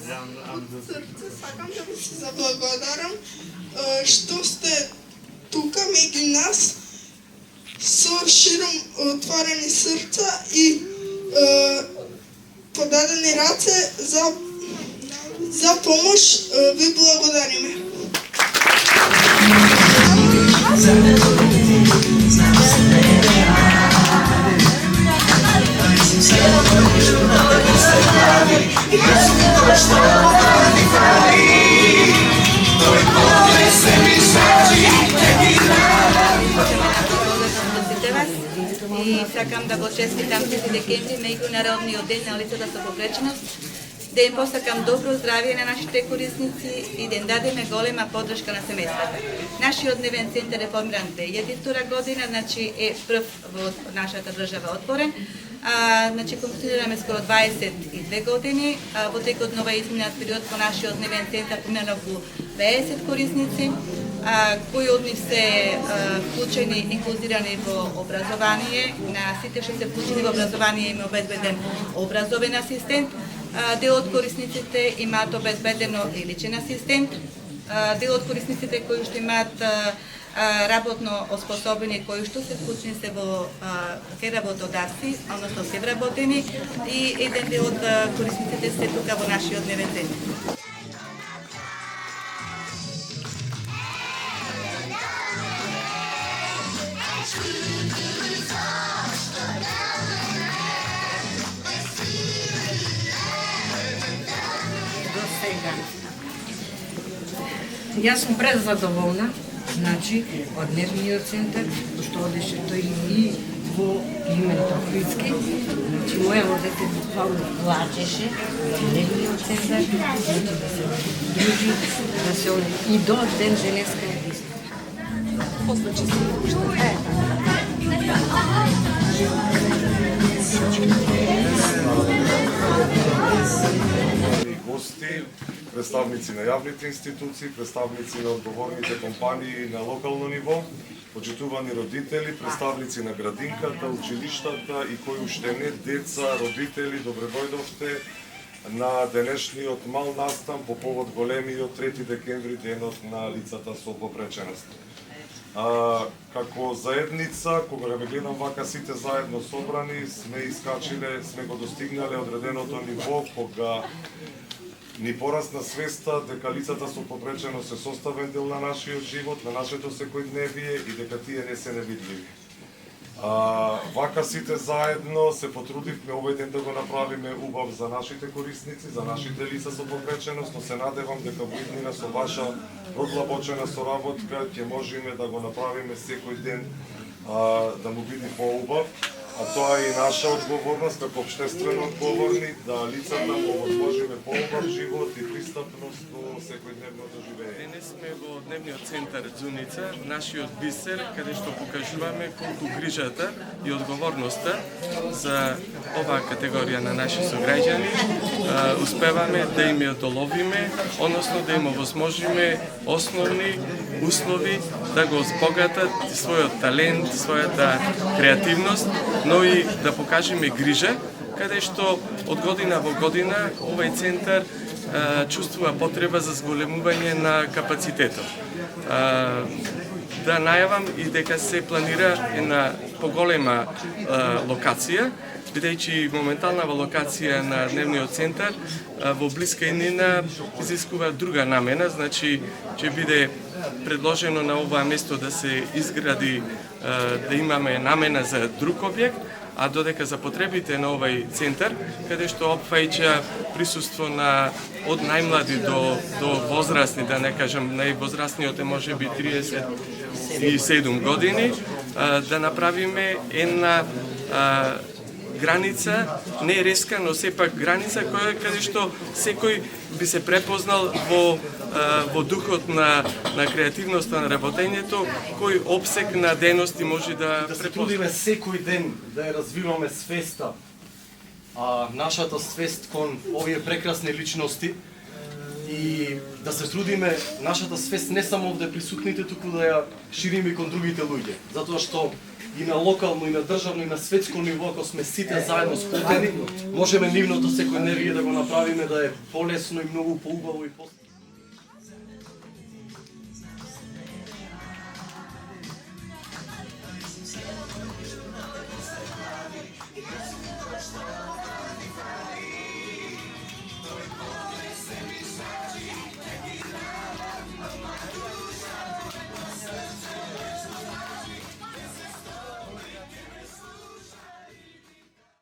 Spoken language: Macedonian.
Од срце сакам да ви се заблагодарам што сте тука меѓу нас со широм отворени срца и подадени раце за помош. Ви благодариме. И сакам да го честитам 3 декември, меѓународниот ден на лицата со повреченост, да им посакам добро здравје на нашите корисници и да им дадеме голема поддршка на семејствата. Нашиот дневен центар е формиран 2002 година, значи е прв во нашата држава отворен. Значи функционираме скоро 22 години. Во текот на овој изминат период по нашиот дневен центар поминаа околу 50 корисници, кои од нив се вклучени, инклузирани во образование. На сите што се вклучени во образование им е обезбеден образовен асистент. Дел од корисниците имаат обезбедено и личен асистент. Дел од корисниците кои што имаат работно оспособени, кои што се вклучени се во кај работодавци, односно се вработени, и еден дел од корисниците се тука во нашиот дневен центар. Јас сум презадоволна, значи, од дневниот центар, што одеше тој и во Климент Охридски. Значи, мојаво дете буквално плачеше во дневниот центар, значи да се дружи, да се и до ден денеска е исто. После че се уште. Гости, представници на јавните институции, представници на одговорните компании на локално ниво, почитувани родители, представници на градинката, училиштата и кои уште не деца, родители, добре дојдовте на денешниот мал настан по повод големиот 3 декември, денот на лицата со попреченост. Како заедница, кога ве гледам вака сите заедно собрани, сме искачиле, сме го достигнале одреденото ниво кога ни порасна свеста дека лицата со попреченост се составен дел на нашиот живот, на нашето секојдневие и дека тие не се невидливи. Вака сите заедно се потрудивме овој ден да го направиме убав за нашите корисници, за нашите лица со попреченост, но се надевам дека во иднина со ваша продлабочена соработка ќе можеме да го направиме секој ден да му биде поубав. А тоа е и наша одговорност како општествено одговорни да лицата му овозможиме поубав живот и пристапност до секојдневното живење. Денес сме во дневниот центар Ѕуница, нашиот бисер, каде што покажуваме колку грижата и одговорноста за оваа категорија на наши сограѓани успеваме да им ја доловиме, односно да им овозможиме основни услови да го збогатат својот талент, својата креативност, но и да покажеме грижа, каде што од година во година овој центар чувствува потреба за зголемување на капацитетот. Да најавам и дека се планира една поголема локација, бидејќи моменталната локација на дневниот центар во блиска иднина изискува друга намена, значи ќе биде предложено на оваа место да се изгради, да имаме намена за друг објект, а додека за потребите на овој центар, каде што опфаќа присуство на од најмлади до возрастни, да не кажам највозрастниот е можеби 37 години, да направиме една граница, не реска, но сепак граница каде што секој би се препознал во духот на креативноста на работењето, кој обсек на дејности може да се трудиме секој ден да ја развиваме свеста, нашата свест кон овие прекрасни личности и да се трудиме нашата свест не само овде присутните, туку да ја шириме кон другите луѓе, затоа што и на локално, и на државно, и на светско ниво, ако сме сите заедно сплетени, можеме нивното секој дневие да го направиме да е полесно и многу поубаво и